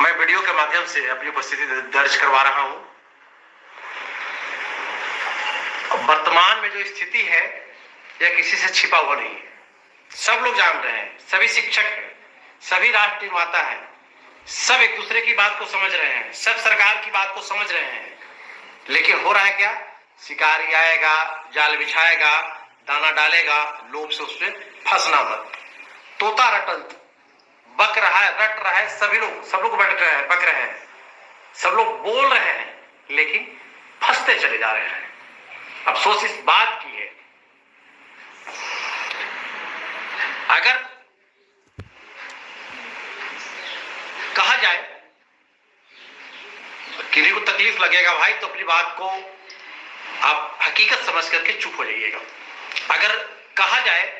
मैं वीडियो के माध्यम से अपनी उपस्थिति दर्ज करवा रहा हूं। वर्तमान में जो स्थिति है यह किसी से छिपा हुआ नहीं है, सब लोग जान रहे हैं, सभी शिक्षक हैं, सभी राष्ट्र निर्माता हैं, सब एक दूसरे की बात को समझ रहे हैं, सब सरकार की बात को समझ रहे हैं। लेकिन हो रहा है क्या? शिकारी आएगा, जाल बिछाएगा, दाना डालेगा, लोभ से उसमें फंसना मत। तोता रटन बक रहा है, रट रहा है, सब लोग बक रहे हैं, सब लोग बोल रहे हैं, लेकिन फंसते चले जा रहे हैं। अफसोस इस बात की है, अगर कहा जाए किसी को तकलीफ लगेगा भाई, तो अपनी बात को आप हकीकत समझ करके चुप हो जाइएगा। अगर कहा जाए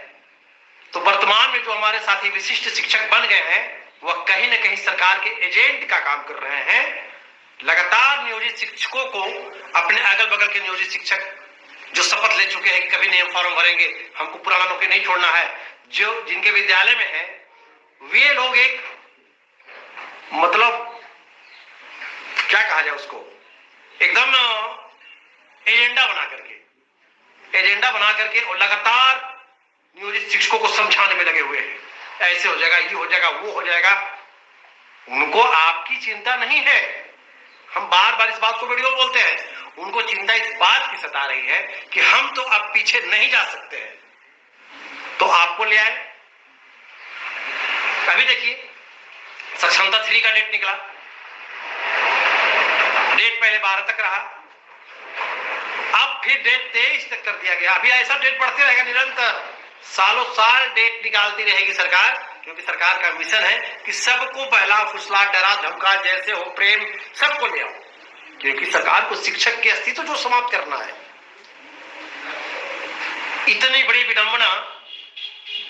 तो वर्तमान में जो हमारे साथी विशिष्ट शिक्षक बन गए हैं, वह कहीं ना कहीं सरकार के एजेंट का काम कर रहे हैं। लगातार नियोजित शिक्षकों को, अपने अगल बगल के नियोजित शिक्षक जो शपथ ले चुके हैं कि कभी नियम फॉर्म भरेंगे, हमको पुराना नौकरी नहीं छोड़ना है, जो जिनके विद्यालय में है, वे लोग एक मतलब क्या कहा जाए उसको, एकदम एजेंडा बना करके और लगातार नियोजित शिक्षकों को समझाने में लगे हुए हैं। ऐसे हो जाएगा, ये हो जाएगा, वो हो जाएगा। उनको आपकी चिंता नहीं है। हम बार बार इस बात को वीडियो बोलते हैं, उनको चिंता इस बात की सता रही है कि हम तो अब पीछे नहीं जा सकते हैं, तो आपको ले आए। अभी देखिए सक्षमता 3 का डेट निकला, डेट पहले 12 तक रहा, अब फिर डेट 23 तक कर दिया गया। अभी ऐसा डेट बढ़ते रहेगा निरंतर, सालों साल डेट निकालती रहेगी सरकार, क्योंकि सरकार का मिशन है कि सबको बहला फुसला डरा धमका, जैसे हो प्रेम सबको ले आओ, क्योंकि सरकार को शिक्षक के अस्तित्व जो समाप्त करना है। इतनी बड़ी विडंबना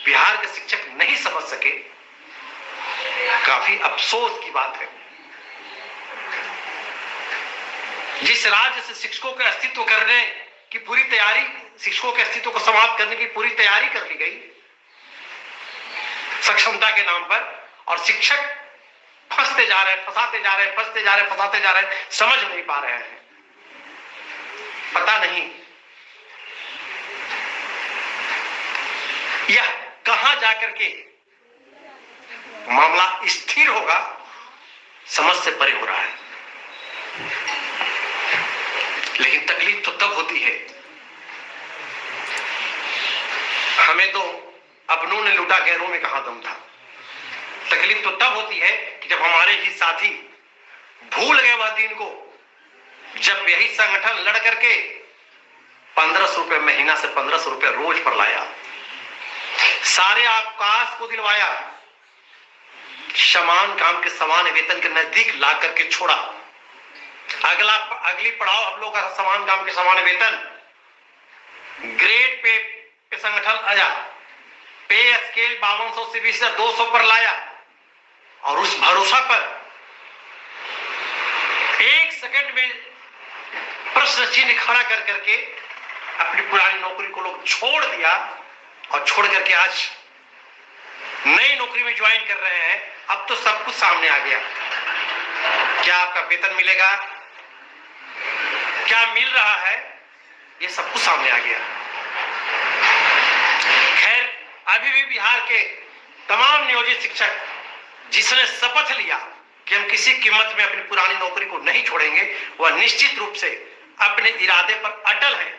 बिहार के शिक्षक नहीं समझ सके, काफी अफसोस की बात है। जिस राज्य से शिक्षकों के अस्तित्व करने की पूरी तैयारी, शिक्षकों के अस्तित्व को समाप्त करने की पूरी तैयारी कर ली गई सक्षमता के नाम पर, और शिक्षक फंसते जा रहे हैं, फंसाते जा रहे हैं, फंसते जा रहे हैं, फंसाते जा रहे हैं, समझ नहीं पा रहे हैं। पता नहीं यह कहां जाकर के मामला स्थिर होगा, समझ से परे हो रहा है। लेकिन तकलीफ तो तब होती है, हमें तो अपनों ने लूटा, गैरों में कहां दम था। तकलीफ तो तब होती है कि जब हमारे ही साथी भूल गए वह दिन को, जब यही संगठन लड़ करके 1500 रुपए महीना से 1500 रुपए रोज पर लाया, सारे आकाश को दिलवाया, समान काम के समान वेतन के नजदीक ला करके छोड़ा। अगली पड़ाव हम लोग का समान काम के समान वेतन, ग्रेड पे संगठन आया, पे स्केल 5200 से 200 पर लाया, और उस भरोसा पर एक सेकंड में प्रश्न चिन्ह खड़ा कर करके अपनी पुरानी नौकरी को लोग छोड़ दिया, और छोड़ करके आज नई नौकरी में ज्वाइन कर रहे हैं। अब तो सब कुछ सामने आ गया, क्या आपका वेतन मिलेगा, क्या मिल रहा है, ये सब कुछ सामने आ गया। खैर, अभी भी बिहार के तमाम नियोजित शिक्षक जिसने शपथ लिया कि हम किसी कीमत में अपनी पुरानी नौकरी को नहीं छोड़ेंगे, वह निश्चित रूप से अपने इरादे पर अटल है।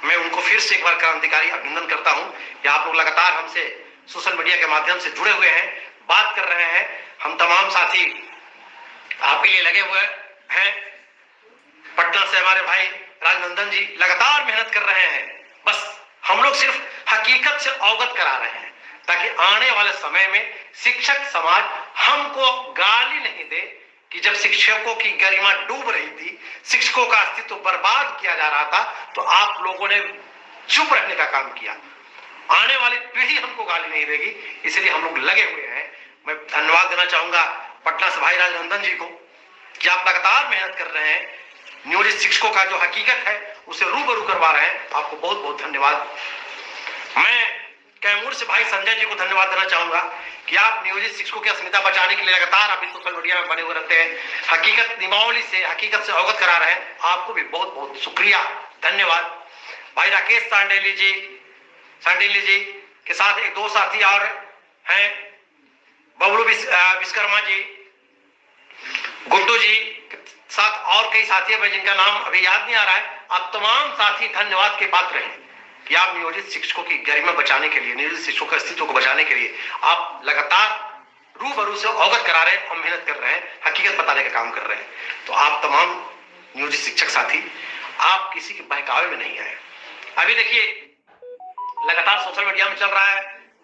मैं उनको फिर से एक बार क्रांतिकारी अभिनंदन करता हूं कि आप लोग लगातार हमसे सोशल मीडिया के माध्यम से जुड़े हुए हैं, बात कर रहे हैं। हम तमाम साथी आपके लिए लगे हुए हैं। पटना से हमारे भाई राजनंदन जी लगातार मेहनत कर रहे हैं। बस हम लोग सिर्फ हकीकत से अवगत करा रहे हैं, ताकि आने वाले समय में शिक्षक समाज हमको गाली नहीं दे कि जब शिक्षकों की गरिमा डूब रही थी, शिक्षकों का अस्तित्व बर्बाद किया जा रहा था, तो आप लोगों ने चुप रहने का काम किया। आने वाली पीढ़ी हमको गाली नहीं देगी, इसलिए हम लोग लगे हुए हैं। मैं धन्यवाद देना चाहूंगा पटना से भाई राजनंदन जी को कि आप लगातार मेहनत कर रहे हैं, नियोजित शिक्षकों का जो हकीकत है उसे रूबरू करवा रहे हैं। आपको बहुत बहुत धन्यवाद। मैं कैमूर से भाई संजय जी को धन्यवाद देना चाहूंगा कि आप नियोजित शिक्षकों की अस्मिता बचाने के लिए लगातार आप इस सोशल मीडिया में बने हुए रहते हैं, हकीकत नियमावली से हकीकत से अवगत करा रहे हैं। आपको भी बहुत बहुत शुक्रिया, धन्यवाद। भाई राकेश सांडेली जी के साथ एक दो साथी और हैं, बबलू विश्वकर्मा जी, गुड्डू जी के साथ और कई साथी हैं जिनका नाम अभी याद नहीं आ रहा है। आप तमाम साथी धन्यवाद के पात्र हैं कि आप नियोजित शिक्षकों की गरिमा बचाने के लिए, नियोजित शिक्षकों के अस्तित्व को बचाने के लिए आप लगातार रूबरू से अवगत करा रहे हैं और मेहनत कर रहे हैं, हकीकत बताने का काम कर रहे हैं। तो आप तमाम नियोजित शिक्षक साथी, आप किसी के बहकावे में नहीं आए। अभी देखिए लगातार सोशल मीडिया में चल रहा है,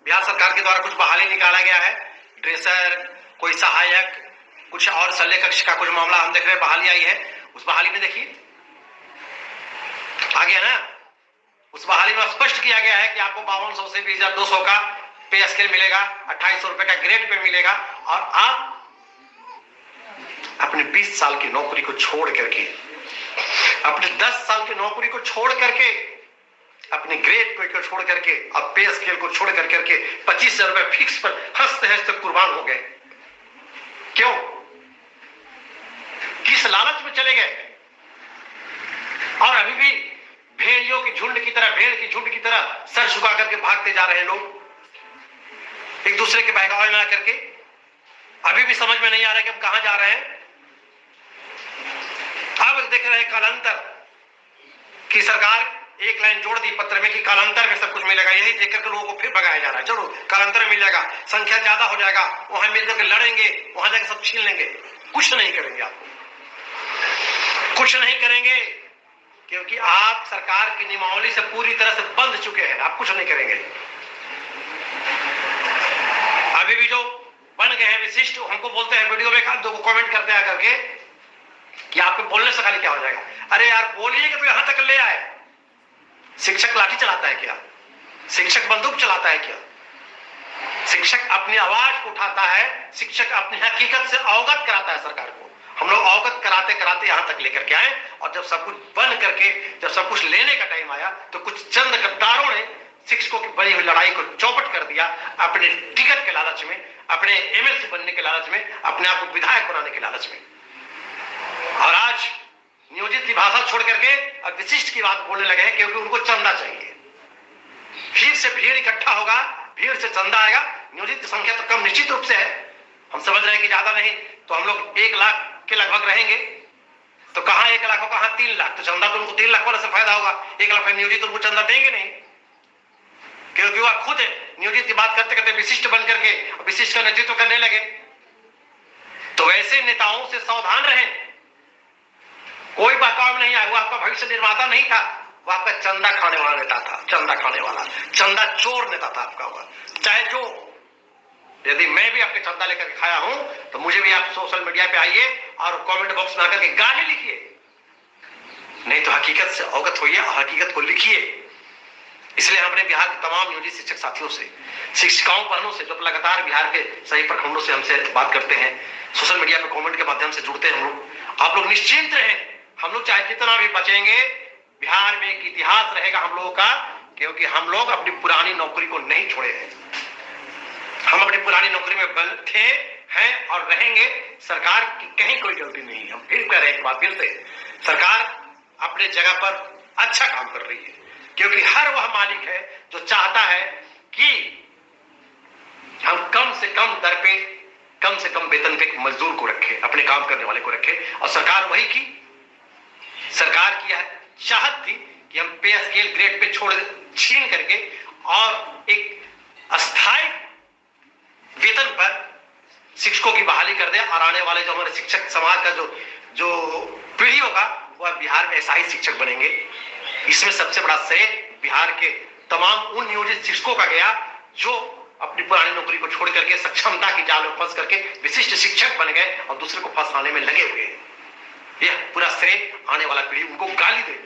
बिहार सरकार के द्वारा कुछ बहाली निकाला गया है, ड्रेसर, कोई सहायक, कुछ और शल्य कक्ष का कुछ मामला हम देख रहे हैं, बहाली आई है। उस बहाली में देखिए आ गया ना, उस बहाली में स्पष्ट किया गया है कि आपको 5200 से 2200 का पे स्केल मिलेगा, 2800 रुपए का ग्रेड पे मिलेगा, और आप अपने 20 साल की नौकरी को छोड़ करके, अपने 10 साल की नौकरी को छोड़ करके, अपने ग्रेड को छोड़ करके, अब पे स्केल को छोड़ करके 25,000 रुपए फिक्स पर हंसते हंसते कुर्बान हो गए। क्यों? किस लालच में चले गए? और अभी भी भेड़ियों की झुंड की तरह, भेड़ की झुंड की तरह सर झुका करके भागते जा रहे हैं लोग, एक दूसरे के बहकावे में आकर के। अभी भी समझ में नहीं आ रहा है कि हम कहां जा रहे हैं। अब देख रहे हैं कालांतर की सरकार एक लाइन जोड़ दी पत्र में कि कालांतर में सब कुछ मिलेगा, यही देखकर के लोगों को फिर भगाया जा रहा है। चलो कालांतर में मिल जाएगा, संख्या ज्यादा हो जाएगा, वहां मिलकर के लड़ेंगे, वहां जाकर सब छीन लेंगे। कुछ नहीं करेंगे, आपको कुछ नहीं करेंगे, क्योंकि आप सरकार की नियमावली से पूरी तरह से बंध चुके हैं। आप कुछ नहीं करेंगे। अभी भी जो बन गए हैं विशिष्ट, हमको बोलते हैं वीडियो में, दो कमेंट करते हैं करके कि आपके बोलने से खाली क्या हो जाएगा। अरे यार बोलिए कि तो यहां तक ले आए। शिक्षक लाठी चलाता है क्या? शिक्षक बंदूक चलाता है क्या? शिक्षक अपनी आवाज को उठाता है, शिक्षक अपनी हकीकत से अवगत कराता है सरकार को। हम लोग अवगत कराते कराते यहां तक लेकर के आए, और जब सब कुछ बंद करके, जब सब कुछ लेने का टाइम आया, तो कुछ चंद गद्दारों ने शिक्षकों की बड़ी हुई लड़ाई को चौपट कर दिया, अपने टिकट के लालच में, अपने एमएलसी बनने के लालच में, अपने आप को विधायक बनाने के लालच में। और आज नियोजित की भाषा छोड़ करके अब विशिष्ट की बात बोलने लगे हैं, क्योंकि उनको चंदा चाहिए। भीड़ से भीड़ इकट्ठा होगा, भीड़ से चंदा आएगा। नियोजित की संख्या तो कम निश्चित रूप से है, हम समझ रहे हैं कि ज्यादा नहीं, तो हम लोग 1 लाख के लगभग रहेंगे। तो कहां 1 लाख और कहां 3 लाख, तो चंदा तो उनको 3 लाख वाले से फायदा होगा। 1 लाख नियोजित उनको चंदा देंगे नहीं, क्योंकि वह खुद नियोजित की बात करते करते विशिष्ट बन करके विशिष्ट का नेतृत्व करने लगे। तो वैसे नेताओं से सावधान रहें। कोई बहकाव नहीं आया, वो आपका भविष्य निर्माता नहीं था, वो आपका चंदा खाने वाला नेता था, चंदा खाने वाला, चंदा चोर नेता था आपका हुआ। चाहे जो, यदि मैं भी आपके चंदा लेकर खाया हूं, तो मुझे भी आप सोशल मीडिया पे आइए और कमेंट बॉक्स में आकर के गाली लिखिए, नहीं तो हकीकत से अवगत होइए और हकीकत को लिखिए। इसलिए हमने बिहार के तमाम नियोजित शिक्षक साथियों से, शिक्षिकाओं बहनों से, जो लगातार बिहार के सही प्रखंडों से हमसे बात करते हैं, सोशल मीडिया पे कमेंट के माध्यम से जुड़ते हैं हम लोग, आप लोग निश्चिंत रहें। हम लोग चाहे जितना भी बचेंगे, बिहार में एक इतिहास रहेगा हम लोगों का, क्योंकि हम लोग अपनी पुरानी नौकरी को नहीं छोड़े हैं। हम अपनी पुरानी नौकरी में बल थे, हैं और रहेंगे। सरकार की कहीं कोई गलती नहीं है। हम फिर कह रहे हैं एक बार फिर से, सरकार अपने जगह पर अच्छा काम कर रही है, क्योंकि हर वह मालिक है जो चाहता है कि हम कम से कम दर पे, कम से कम वेतन पे मजदूर को रखे, अपने काम करने वाले को रखे। और सरकार वही की, सरकार की यह चाहत थी कि हम पे स्केल ग्रेड पे छीन करके और एक अस्थायी वेतन पर शिक्षकों की बहाली कर दे, और आने वाले जो हमारे शिक्षक समाज का जो पीढ़ी होगा, वह बिहार में ऐसा ही शिक्षक बनेंगे। इसमें सबसे बड़ा श्रेय बिहार के तमाम उन नियोजित शिक्षकों का गया जो अपनी पुरानी नौकरी को छोड़ करके सक्षमता की जाल में फंस करके विशिष्ट शिक्षक बन गए और दूसरे को फंसाने में लगे हुए हैं। यह पूरा श्रेय आने वाला पीढ़ी उनको गाली दे।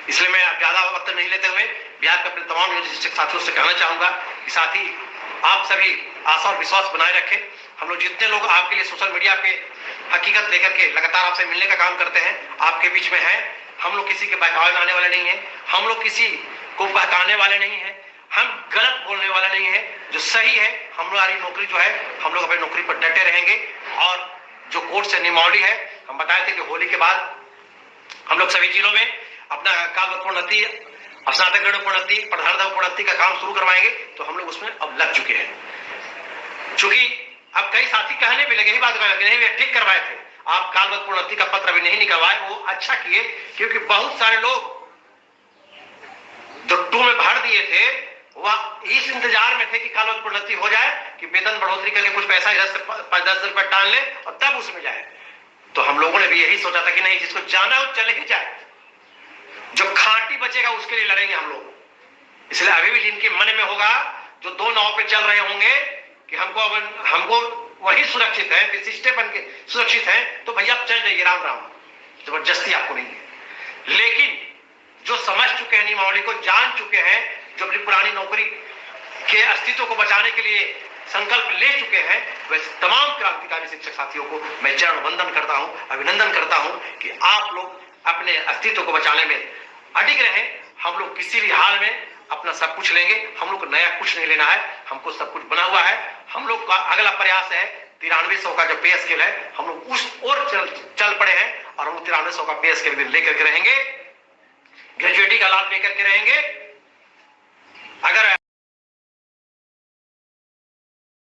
इसलिए मैं ज्यादा वक्त नहीं लेते हुए बिहार के अपने तमाम नियोजित शिक्षक साथियों से कहना चाहूंगा कि साथी आप सभी आशा और विश्वास बनाए रखें। हम लोग जितने लोग आपके लिए सोशल मीडिया पे हकीकत लेकर के लगातार आपसे मिलने का काम करते हैं, आपके बीच में है। हम लोग किसी के बहकावे में आने वाले नहीं है, हम लोग किसी को बहकाने वाले नहीं है। हम गलत बोलने वाला नहीं है, जो सही है हमारी नौकरी जो है, हम लोग अपनी नौकरी पर डटे रहेंगे। और जो कोर्ट से नियमावली है, हम बताए थे कि होली के बाद हम लोग सभी जिलों में अपना काल प्रोन्नति, स्नातक प्रोन्नति, प्रधान प्रोन्नति का काम शुरू करवाएंगे। तो हम लोग उसमें अब लग चुके हैं। चूंकि अब कई साथी कहने भी लगे, ही बात कहने लगे, नहीं ठीक करवाए थे आप, कालवत प्रोन्नति का पत्र अभी नहीं निकलवाए, वो अच्छा किए, क्योंकि बहुत सारे लोग जो टू में भर दिए थे वह इस इंतजार में थे कि कालवत प्रोन्नति हो जाए, कि वेतन बढ़ोतरी करके कुछ पैसा इधर से 5-10 रुपए टाल ले और तब उसमें जाए। तो हम लोगों ने भी यही सोचा था कि नहीं, जिसको जाना है वो चले ही जाए, जो खांटी बचेगा उसके लिए लड़ेंगे हम लोग। इसलिए अभी भी जिनके मन में होगा, जो दो नाव पे चल रहे होंगे कि हमको वही सुरक्षित है, विशिष्ट बन के सुरक्षित है, तो भैया आप चल जाइए, राम राम, जबरदस्ती आपको नहीं है। लेकिन जो समझ चुके हैं नियमावली को, जान चुके हैं, जो अपनी पुरानी नौकरी के अस्तित्व को बचाने के लिए संकल्प ले चुके हैं, वैसे तमाम क्रांतिकारी शिक्षक साथियों को मैं चरण वंदन करता हूं, अभिनंदन करता हूं कि आप लोग अपने अस्तित्व को बचाने में अडिग रहे। हम लोग किसी भी हाल में अपना सब कुछ लेंगे, हम लोग को नया कुछ नहीं लेना है, हमको सब कुछ बना हुआ है। हम लोग का अगला प्रयास है 9300 का जो पे स्केल है, हम लोग उस ओर चल पड़े हैं और हम 9300 का पे स्केल भी लेकर के रहेंगे, ग्रेजुएटी का लाभ लेकर के रहेंगे। अगर